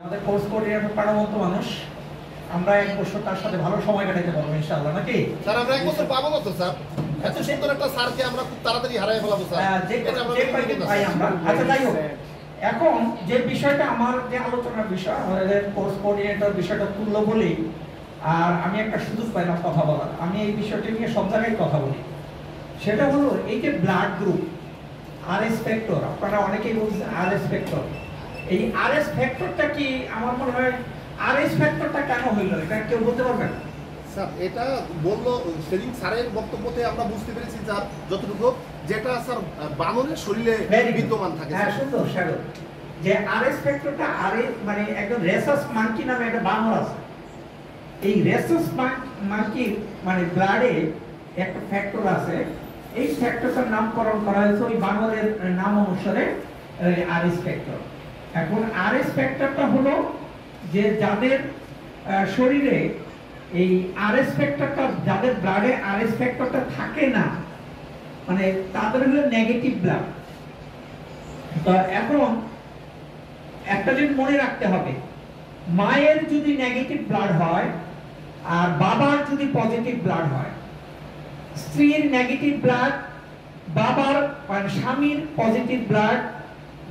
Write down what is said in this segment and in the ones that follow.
আমাদের course coordinator প্রাণবন্ত মানুষ, আমরা এক বছর তার সাথে ভালো সময় কাটাতে পারবো ইনশাআল্লাহ, নাকি স্যার? আমরা এক বছর পাবো না তো স্যার, এত সুন্দর একটা স্যারকে আমরা খুব তাড়াতাড়ি হারিয়ে ফেলাবো স্যার। আচ্ছা যাই হোক, এখন যে বিষয়টা আমার যে আলোচনার বিষয় আমাদের কোর্স কোঅর্ডিনেটর বিষয়টা তুললো বলেই আর আমি একটা সুযোগ পাইলাম কথা বলার, আমি এই বিষয়টা নিয়ে সব জায়গায় কথা বলি। সেটা হলো এই যে ব্লাড গ্রুপ আরএস ফ্যাক্টর, আপনারা অনেকেই বলছেন আরএস ফ্যাক্টর, এই আরএস ফ্যাক্টরটা কি? আমার মনে হয় আরএস ফ্যাক্টরটা কেন হইলো এটা কেউ বলতে পারবেন? স্যার এটা বললো সেদিন স্যারের বক্তব্যতে আমরা বুঝতে পেরেছি স্যার যতটুকু, যেটা স্যার বানরের শরীরে বিদ্যমান থাকে। হ্যাঁ সুন্দর স্বাগত। যে আরএস ফ্যাক্টরটা মানে একদম রেসাস মাঙ্কি নামে একটা বানর আছে, এই রেসাস মাঙ্কি মানে ব্লাডে একটা ফ্যাক্টর আছে, এই ফ্যাক্টরটার নামকরণ করা হয়েছে ওই বানরের নাম অনুসারে আরএস ফ্যাক্টর। এখন আরএস ফ্যাক্টরটা হলো যে যাদের শরীরে এই আরএস ফ্যাক্টরটা, যাদের ব্লাডে আরএস ফ্যাক্টরটা থাকে না, মানে তাদের হলো নেগেটিভ ব্লাড। তো এখন একটা জিনিস মনে রাখতে হবে, মায়ের যদি নেগেটিভ ব্লাড হয় আর বাবার যদি পজিটিভ ব্লাড হয়, স্ত্রীর নেগেটিভ ব্লাড, বাবার মানে স্বামীর পজিটিভ ব্লাড,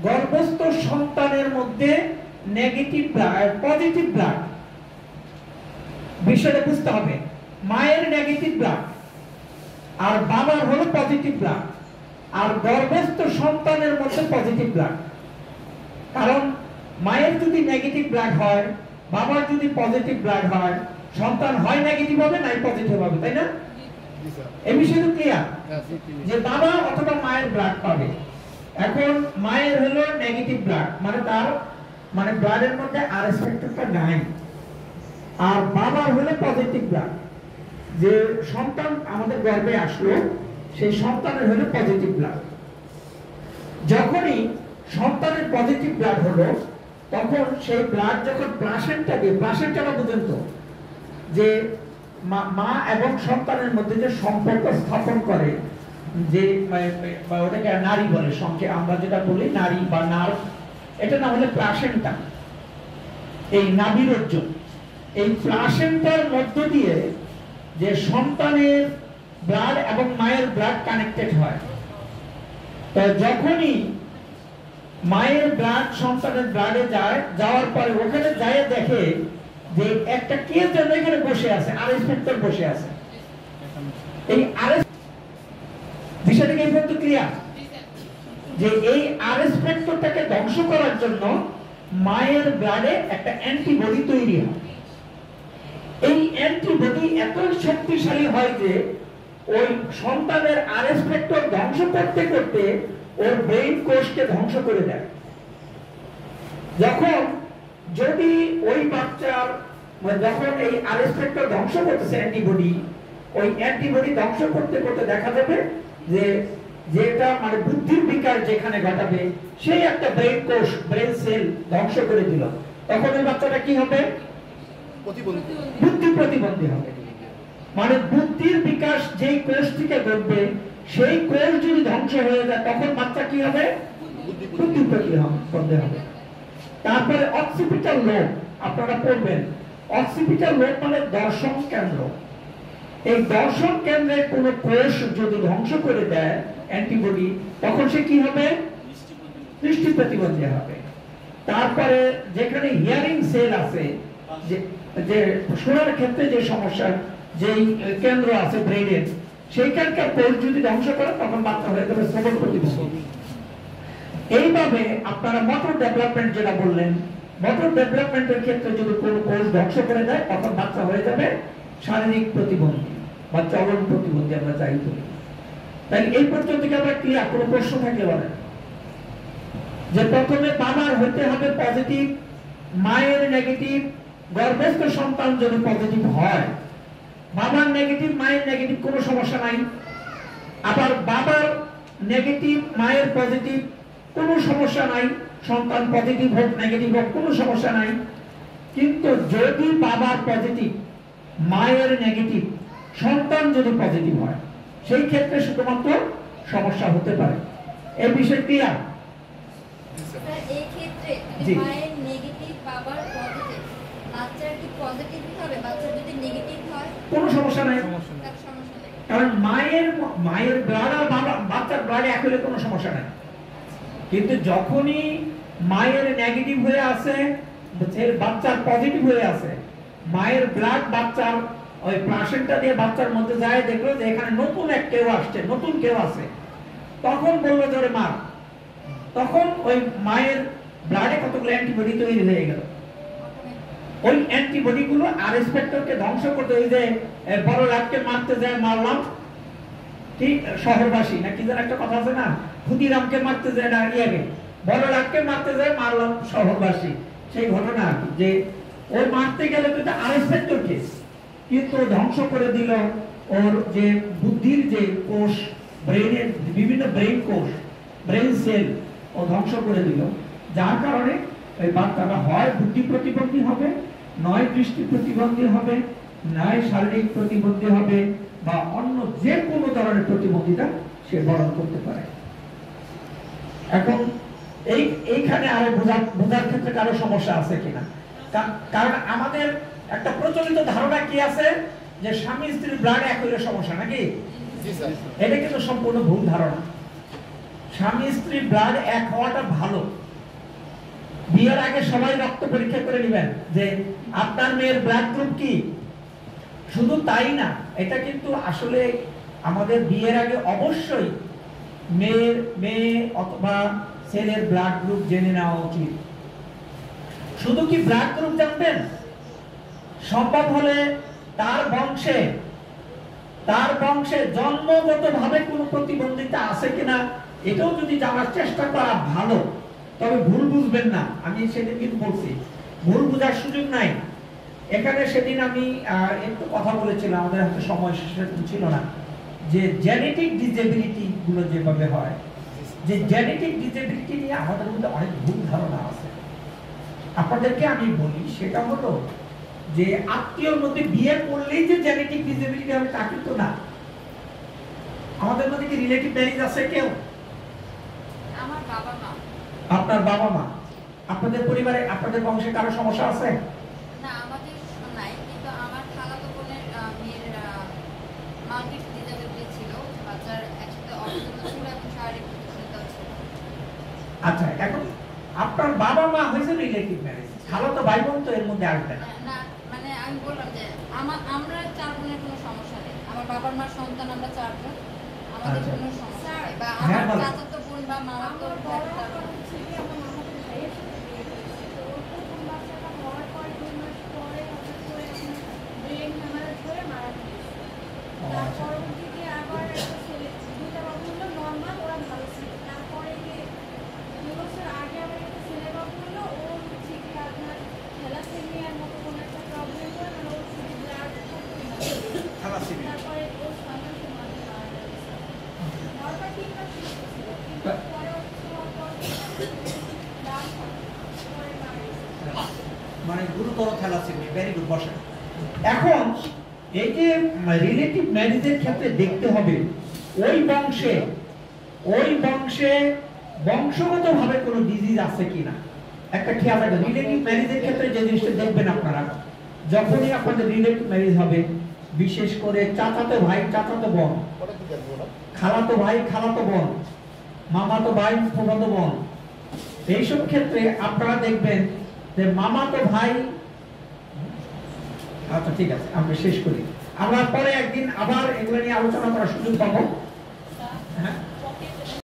গর্ভস্থ সন্তানের মধ্যে নেগেটিভ ব্লাড পজিটিভ ব্লাড, বিষয়টা বুঝতে হবে। মায়ের নেগেটিভ ব্লাড আর বাবার হলো পজিটিভ ব্লাড, আর গর্ভস্থ সন্তানের মধ্যে পজিটিভ ব্লাড। কারণ মায়ের যদি নেগেটিভ ব্লাড হয়, বাবার যদি পজিটিভ ব্লাড হয়, সন্তান হয় নেগেটিভ হবে নাই পজিটিভ হবে, তাই না? এই বিষয়টা ক্লিয়ার যে বাবা অথবা মায়ের ব্লাড পাবে। এখন মায়ের হলো নেগেটিভ ব্লাড, মানে তার মানে ব্লাডের মধ্যে আরএস ফ্যাক্টরটা নাই, আর বাবার হলো পজিটিভ ব্লাড, যে সন্তান আমাদের গর্ভে আসলো সেই সন্তানের হলো পজিটিভ ব্লাড। যখনই সন্তানের পজিটিভ ব্লাড হলো তখন সেই ব্লাড যখন প্লাসেন্টাকে, প্লাসেন্টাটা বুঝেন তো যে মা এবং সন্তানের মধ্যে যে সম্পর্ক স্থাপন করে, যে ওটাকে নারী বলে, সংক্ষেপে আমরা যেটা বলি নারী বা নার্ভ, এটা না হলে প্লাসেন্টা, এই নাভিরজ্জ। এই প্লাসেন্টার মধ্য দিয়ে যে সন্তানের ব্লাড এবং মায়ের ব্লাড কানেক্টেড হয়, তো যখনই মায়ের ব্লাড সন্তানের ব্লাডে যায়, যাওয়ার পরে ওখানে যায় দেখে যে একটা কে যেন এখানে বসে আছে, আরএস ফ্যাক্টর বসে আছে। এই আরএস বিষয়টা কি একটু ক্লিয়ার? যে এই আরএস ফ্যাক্টরটাকে ধ্বংস করার জন্য মায়ের ব্লাডে একটা অ্যান্টিবডি তৈরি হয়। এই অ্যান্টিবডি এত শক্তিশালী হয় যে ওই সন্তানের আরএস ফ্যাক্টর ধ্বংস করতে করতে ওর ব্রেইন কোষকে ধ্বংস করে দেয়। যখন যদি ওই বাচ্চার যখন এই আরএস ফ্যাক্টর ধ্বংস করতেছে অ্যান্টিবডি, ওই অ্যান্টিবডি ধ্বংস করতে করতে দেখা যাবে যে যেটা মানে বুদ্ধির বিকাশ যেখানে ঘটাবে সেই একটা ব্রেইন কোষ, ব্রেইন সেল ধ্বংস করে দিল, তখন ওই বাচ্চাটা কি হবে? বুদ্ধি প্রতিবন্ধী হবে। মানে বুদ্ধির বিকাশ যেই কোষ থেকে ঘটবে সেই কোষ যদি ধ্বংস হয়ে যায় তখন বাচ্চা কি হবে? বুদ্ধি প্রতিবন্ধী হবে। তারপরে অক্সিপিটাল লোব আপনারা পড়বেন, অক্সিপিটাল লোব মানে দর্শন কেন্দ্র। এই দর্শন কেন্দ্রের কোন কোষ যদি ধ্বংস করে দেয় অ্যান্টিবডি, তখন সে কি হবে? দৃষ্টি প্রতিবন্ধী হবে। তারপরে যেখানে হিয়ারিং সেল আছে, যে শোনার ক্ষেত্রে যে সমস্যা, যেই কেন্দ্র আছে ব্রেইনের, সেইখানকার কোষ যদি ধ্বংস করে তখন বাচ্চা হয়ে যাবে শ্রবণ প্রতিবন্ধী। এইভাবে আপনারা মোটর ডেভেলপমেন্ট যেটা বললেন, মোটর ডেভেলপমেন্টের ক্ষেত্রে যদি কোনো কোষ ধ্বংস করে দেয় তখন বাচ্চা হয়ে যাবে শারীরিক প্রতিবন্ধী বা চলন প্রতিবন্ধী, আমরা চাই বলি। তাই এই পর্যন্ত কি আমরা ক্লিয়ার? কোনো প্রশ্ন থাকলে বলেন। যে প্রথমে বাবার হইতে হবে পজিটিভ, মায়ের নেগেটিভ, গর্ভস্থ সন্তান যদি পজিটিভ হয়, বাবার নেগেটিভ মায়ের নেগেটিভ কোনো সমস্যা নাই, আবার বাবার নেগেটিভ মায়ের পজিটিভ কোনো সমস্যা নাই, সন্তান পজিটিভ হোক নেগেটিভ হোক কোনো সমস্যা নাই। কিন্তু যদি বাবার পজিটিভ মায়ের নেগেটিভ, সন্তান যদি পজিটিভ হয়, সেই ক্ষেত্রে শুধুমাত্র সমস্যা হতে পারে। এই বিষয় ক্লিয়ার? এই ক্ষেত্রে মায়ের নেগেটিভ বাবার পজিটিভই হবে, বাচ্চা যদি নেগেটিভ হয় কোনো সমস্যা নাই, তার সমস্যা নেই। কারণ মায়ের ব্লাড আর বাচ্চার ব্লাডে এক হলে কোনো সমস্যা নাই। কিন্তু যখনই মায়ের নেগেটিভ হয়ে আছে, বাচ্চার পজিটিভ হয়ে আছে, মায়ের ব্লাড বাচ্চার ওই প্লাসেন্টা দিয়ে বাচ্চার মধ্যে যায়, দেখলো যে এখানে নতুন এক কেউ আসছে, নতুন কেউ আছে, তখন বললো যে মা, তখন ওই মায়ের ব্লাডে কতগুলো অ্যান্টিবডি তৈরি হয়ে গেল। ওই অ্যান্টিবডি গুলো আর রেসপেক্টরকে ধ্বংস করতে, ওই যে বড় লাটকে মারতে যায় মারলাম, কি শহরবাসী না কি যেন একটা কথা আছে না, ক্ষুদিরামকে মারতে যায় না ইয়াকে, বড় লাটকে মারতে যায় মারলাম শহরবাসী, সেই ঘটনা আর কি, যে ওই মারতে গেলে তো এটা আর রেসপেক্টরকে কিন্তু ধ্বংস করে দিল ওর যে বুদ্ধির যে কোষ, ব্রেনের বিভিন্ন ব্রেন কোষ, ব্রেন সেল ও ধ্বংস করে দিল, যার কারণে এই বাচ্চাটা হয় বুদ্ধি প্রতিবন্ধী হবে, নয় দৃষ্টি প্রতিবন্ধী হবে, নয় শারীরিক প্রতিবন্ধী হবে, বা অন্য যে কোনো ধরনের প্রতিবন্ধিতা সে বরণ করতে পারে। এখন এইখানে আরো বোঝার ক্ষেত্রে কারো সমস্যা আছে কিনা, কারণ আমাদের একটা প্রচলিত ধারণা কি আছে যে স্বামী স্ত্রীর ব্লাড এক হইলে সমস্যা, নাকি? এটা কিন্তু সম্পূর্ণ ভুল ধারণা। স্বামী স্ত্রীর ব্লাড এক হওয়াটা ভালো। বিয়ের আগে সবাই রক্ত পরীক্ষা করে নেবেন যে আপনার মেয়ের ব্লাড গ্রুপ কি। শুধু তাই না, এটা কিন্তু আসলে আমাদের বিয়ের আগে অবশ্যই মেয়ে অথবা ছেলের ব্লাড গ্রুপ জেনে নেওয়া উচিত। শুধু কি ব্লাড গ্রুপ জানবেন, সম্ভব হলে তার বংশে জন্মগতভাবে কোনো প্রতিবন্ধিতা আছে কিনা এটাও যদি জানার চেষ্টা করা ভালো। তবে ভুল বুঝবেন না, আমি সেদিন কিন্তু বলছি ভুল বুঝার সুযোগ নাই। এখানে সেদিন আমি একটু কথা বলেছিলাম, আমাদের হাতে সময় ছিল না, যে জেনেটিক ডিসেবিলিটি গুলো যেভাবে হয়, যে জেনেটিক ডিসেবিলিটি নিয়ে আমাদের মধ্যে অনেক ভুল ধারণা আছে। আপনাদেরকে আমি বলি সেটা হলো যে আত্মীয়র মধ্যে বিয়ে করলেই যে জেনেটিক ডিসেবিলিটি হবে তা কিন্তু না। আমাদের মধ্যে কি রিলেটিভ ম্যারেজ আছে কেউ? আমার বাবা মা। আপনার বাবা মা, আপনাদের পরিবারে আপনাদের বংশে কারো সমস্যা আছে? না, আমাদের নাই, কিন্তু আমার খালাতো বোনের মেয়ের মাল্টিপল ডিসেবিলিটি ছিল, বাচ্চার একসাথে অটিজম ছিল এবং শারীরিক প্রতিবন্ধিতাও ছিল। আচ্ছা, এখন আপনার বাবা মা হয়েছে রিলেটিভ ম্যারেজ, খালাতো ভাই বোন তো এর মধ্যে আসবে না। না, মানে আমি বললাম যে আমরা 4 বোনের কোনো সমস্যা নেই। আমার বাবার মার সন্তান আমরা 4 জন, আমাদের কোনো সমস্যা নেই। বা আমার চাচাতো বোন বা মামাতো বোন মানে গুরুতর থ্যালাসেমিয়া। ভেরি গুড, বসেন। এখন এই যে রিলেটিভ ম্যারেজের ক্ষেত্রে দেখতে হবে ওই বংশে বংশগতভাবে কোনো ডিজিজ আছে কিনা। একটা খেয়াল রাখবেন, রিলেটিভ ম্যারেজের ক্ষেত্রে যে জিনিসটা দেখবেন আপনারা, যখনই আপনাদের রিলেটিভ ম্যারেজ হবে, বিশেষ করে চাচাতো ভাই চাচাতো বোন, খালাতো ভাই খালাতো বোন, মামাতো ভাই ফুফাতো বোন, এইসব ক্ষেত্রে আপনারা দেখবেন যে মামাতো ভাই, আচ্ছা ঠিক আছে আমরা শেষ করি, আমরা পরে একদিন আবার এগুলো নিয়ে আলোচনা করার সুযোগ পাবো। হ্যাঁ।